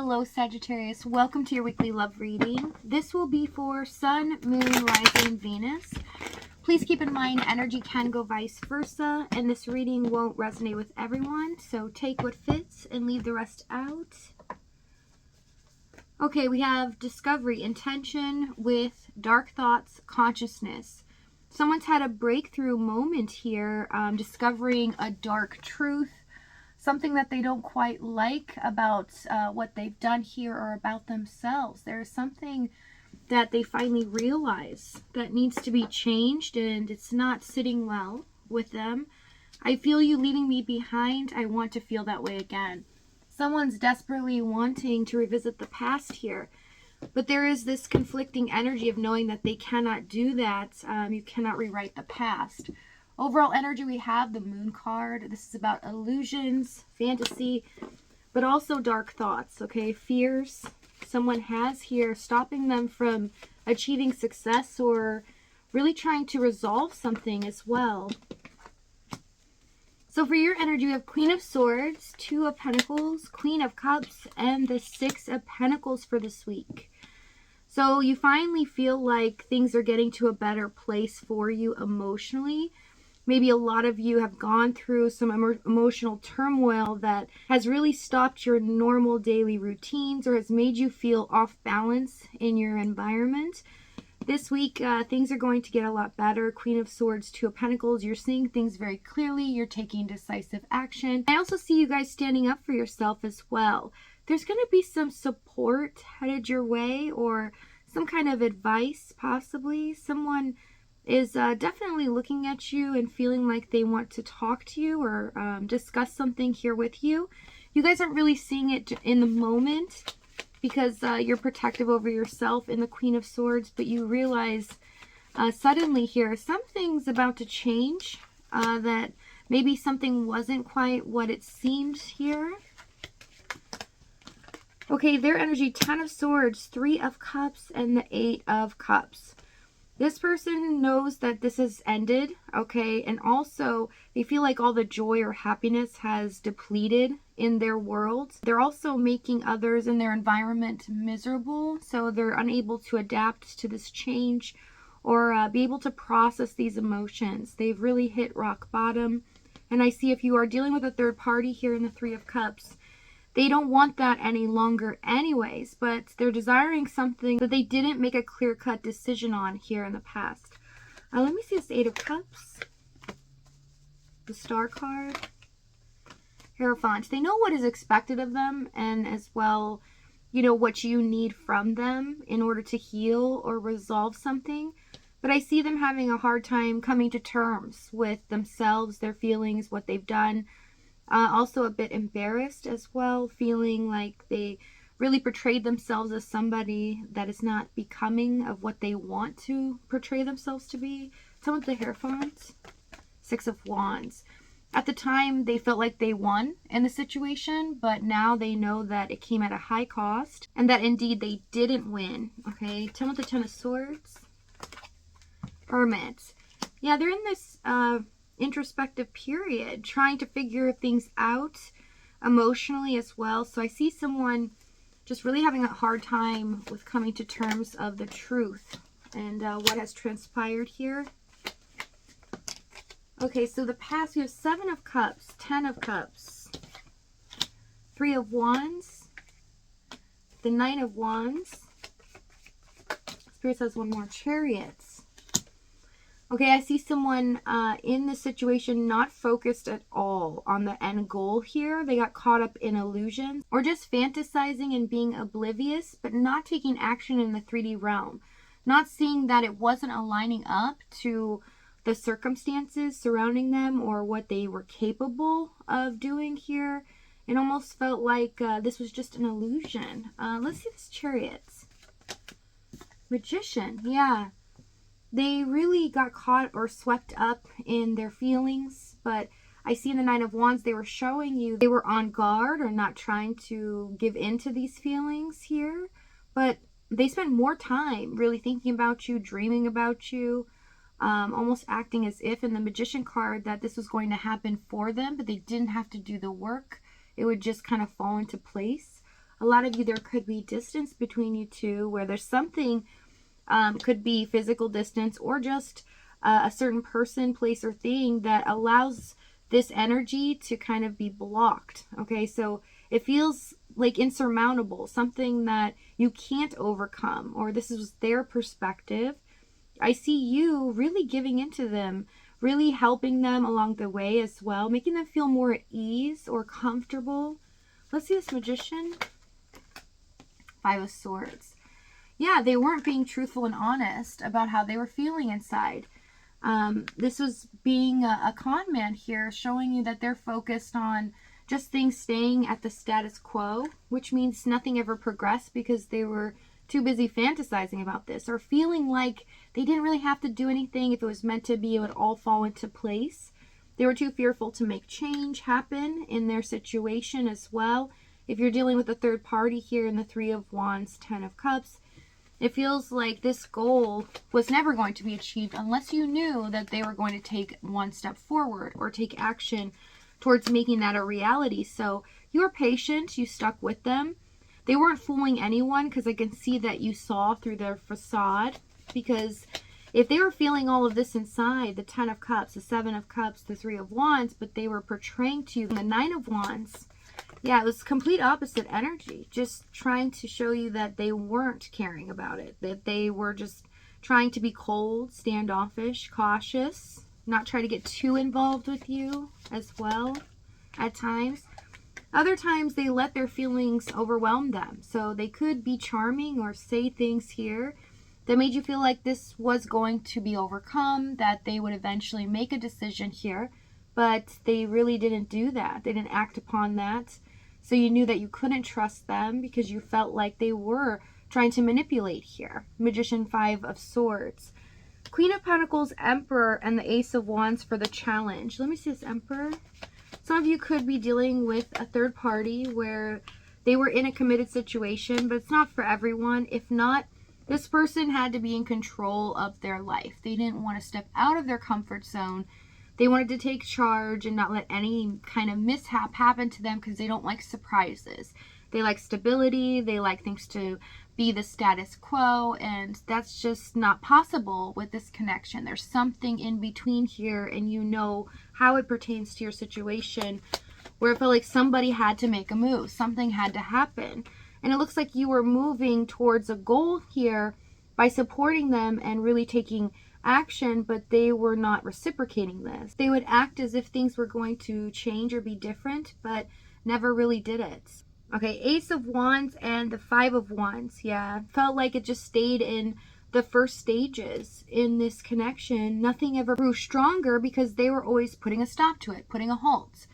Hello Sagittarius, welcome to your weekly love reading. This will be for Sun, Moon, Rising, and Venus. Please keep in mind energy can go vice versa, and this reading won't resonate with everyone, so take what fits and leave the rest out. Okay, we have discovery, intention with dark thoughts, consciousness. Someone's had a breakthrough moment here, discovering a dark truth, something that they don't quite like about what they've done here or about themselves. There's something that they finally realize that needs to be changed, and it's not sitting well with them. I feel you leaving me behind. I want to feel that way again. Someone's desperately wanting to revisit the past here, but there is this conflicting energy of knowing that they cannot do that. You cannot rewrite the past. Overall energy, we have the Moon card. This is about illusions, fantasy, but also dark thoughts, okay? Fears someone has here, stopping them from achieving success or really trying to resolve something as well. So for your energy, we have Queen of Swords, Two of Pentacles, Queen of Cups, and the Six of Pentacles for this week. So you finally feel like things are getting to a better place for you emotionally. Maybe a lot of you have gone through some emotional turmoil that has really stopped your normal daily routines or has made you feel off balance in your environment. This week, things are going to get a lot better. Queen of Swords, Two of Pentacles. You're seeing things very clearly. You're taking decisive action. I also see you guys standing up for yourself as well. There's going to be some support headed your way or some kind of advice, possibly. Someone is definitely looking at you and feeling like they want to talk to you or discuss something here with you. You guys aren't really seeing it in the moment because you're protective over yourself in the Queen of Swords, but you realize suddenly here something's about to change, that maybe something wasn't quite what it seemed here. Okay, their energy, Ten of Swords, Three of Cups, and the Eight of Cups. This person knows that this has ended, okay, and also they feel like all the joy or happiness has depleted in their world. They're also making others in their environment miserable, so they're unable to adapt to this change or be able to process these emotions. They've really hit rock bottom, and I see if you are dealing with a third party here in the Three of Cups, they don't want that any longer anyways, but they're desiring something that they didn't make a clear-cut decision on here in the past. Let me see this Eight of Cups. The Star card. Hierophant. They know what is expected of them and as well, you know, what you need from them in order to heal or resolve something. But I see them having a hard time coming to terms with themselves, their feelings, what they've done. Also a bit embarrassed as well, feeling like they really portrayed themselves as somebody that is not becoming of what they want to portray themselves to be. Someone with the Hierophant, Six of Wands. At the time, they felt like they won in the situation, but now they know that it came at a high cost and that indeed they didn't win. Okay, someone with the Ten of Swords, Hermit. Yeah, they're in this introspective period, trying to figure things out emotionally as well. So I see someone just really having a hard time with coming to terms of the truth and what has transpired here. Okay, so the past, we have Seven of Cups, Ten of Cups, Three of Wands, the Nine of Wands. Spirit says one more, Chariots. Okay, I see someone in this situation not focused at all on the end goal here. They got caught up in illusions or just fantasizing and being oblivious, but not taking action in the 3D realm. Not seeing that it wasn't aligning up to the circumstances surrounding them or what they were capable of doing here. It almost felt like this was just an illusion. Let's see this Chariots. Magician, yeah. They really got caught or swept up in their feelings, but I see in the Nine of Wands, they were showing you they were on guard or not trying to give in to these feelings here, but they spent more time really thinking about you, dreaming about you, almost acting as if in the Magician card that this was going to happen for them, but they didn't have to do the work. It would just kind of fall into place. A lot of you, there could be distance between you two, where there's something, could be physical distance, or just a certain person, place, or thing that allows this energy to kind of be blocked. Okay, so it feels like insurmountable, something that you can't overcome, or this is their perspective. I see you really giving into them, really helping them along the way as well, making them feel more at ease or comfortable. Let's see this Magician. 5 of Swords. Yeah, they weren't being truthful and honest about how they were feeling inside. This was being a con man here, showing you that they're focused on just things staying at the status quo, which means nothing ever progressed because they were too busy fantasizing about this, or feeling like they didn't really have to do anything. If it was meant to be, it would all fall into place. They were too fearful to make change happen in their situation as well. If you're dealing with a third party here in the 3 of Wands, 10 of Cups, it feels like this goal was never going to be achieved unless you knew that they were going to take one step forward or take action towards making that a reality. So you were patient, you stuck with them. They weren't fooling anyone, because I can see that you saw through their facade. Because if they were feeling all of this inside, the 10 of Cups, the 7 of Cups, the 3 of Wands, but they were portraying to you the 9 of Wands, yeah, it was complete opposite energy. Just trying to show you that they weren't caring about it. That they were just trying to be cold, standoffish, cautious, not try to get too involved with you as well at times. Other times they let their feelings overwhelm them. So they could be charming or say things here that made you feel like this was going to be overcome, that they would eventually make a decision here. But they really didn't do that. They didn't act upon that. So you knew that you couldn't trust them because you felt like they were trying to manipulate here. Magician, 5 of Swords. Queen of Pentacles, Emperor, and the Ace of Wands for the challenge. Let me see this Emperor. Some of you could be dealing with a third party where they were in a committed situation, but it's not for everyone. If not, this person had to be in control of their life. They didn't want to step out of their comfort zone. They wanted to take charge and not let any kind of mishap happen to them, because they don't like surprises. They like stability. They like things to be the status quo, and that's just not possible with this connection. There's something in between here, and you know how it pertains to your situation, where it felt like somebody had to make a move. Something had to happen. And it looks like you were moving towards a goal here by supporting them and really taking action, but they were not reciprocating this. They would act as if things were going to change or be different, but never really did it. Okay, Ace of Wands and the 5 of Wands. Yeah, felt like it just stayed in the first stages in this connection. Nothing ever grew stronger because they were always putting a stop to it, putting a halt.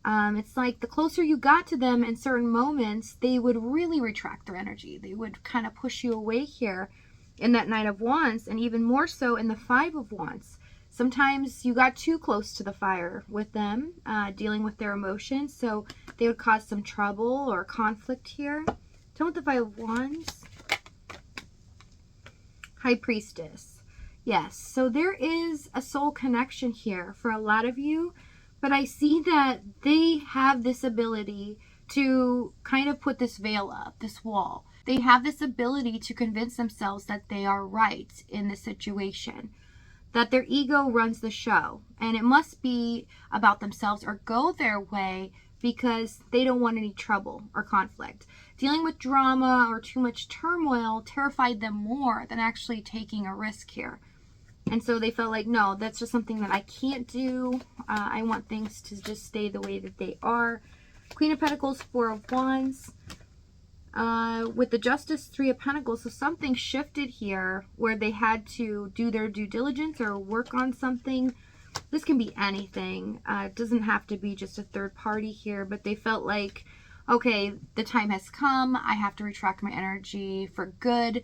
It's like the closer you got to them in certain moments, they would really retract their energy. They would kind of push you away here in that 9 of Wands, and even more so in the 5 of Wands. Sometimes you got too close to the fire with them, dealing with their emotions, so they would cause some trouble or conflict here. Tell me what the 5 of Wands. High Priestess. Yes, so there is a soul connection here for a lot of you, but I see that they have this ability to kind of put this veil up, this wall. They have this ability to convince themselves that they are right in this situation, that their ego runs the show, and it must be about themselves or go their way because they don't want any trouble or conflict. Dealing with drama or too much turmoil terrified them more than actually taking a risk here. And so they felt like, no, that's just something that I can't do. I want things to just stay the way that they are. Queen of Pentacles, 4 of Wands. With the Justice, 3 of Pentacles, so something shifted here where they had to do their due diligence or work on something. This can be anything. It doesn't have to be just a third party here, but they felt like, okay, the time has come. I have to retract my energy for good.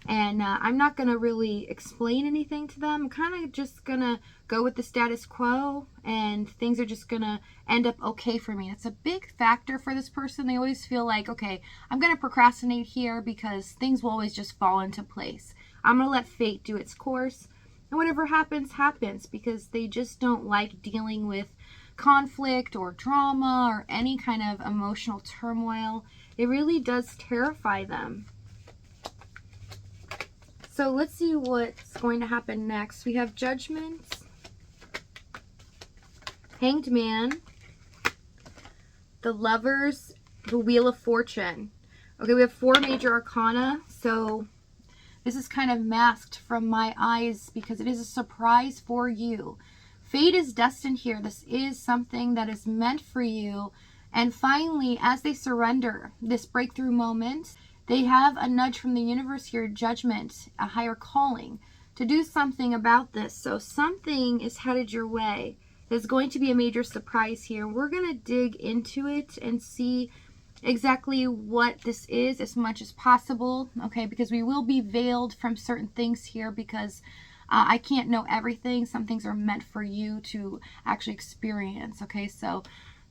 And I'm not going to really explain anything to them. I'm kind of just going to go with the status quo, and things are just going to end up okay for me. It's a big factor for this person. They always feel like, okay, I'm going to procrastinate here because things will always just fall into place. I'm going to let fate do its course, and whatever happens, happens, because they just don't like dealing with conflict or drama or any kind of emotional turmoil. It really does terrify them. So let's see what's going to happen next. We have Judgment, Hanged Man, the Lovers, the Wheel of Fortune. Okay, we have 4 major arcana, so this is kind of masked from my eyes because it is a surprise for you. Fate is destined here. This is something that is meant for you. And finally, as they surrender this breakthrough moment, they have a nudge from the universe here, Judgment, a higher calling, to do something about this. So something is headed your way. There's going to be a major surprise here. We're going to dig into it and see exactly what this is as much as possible, okay, because we will be veiled from certain things here because I can't know everything. Some things are meant for you to actually experience, okay? So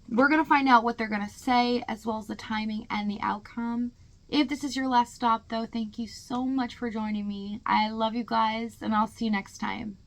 we're going to find out what they're going to say as well as the timing and the outcome. If this is your last stop, though, thank you so much for joining me. I love you guys, and I'll see you next time.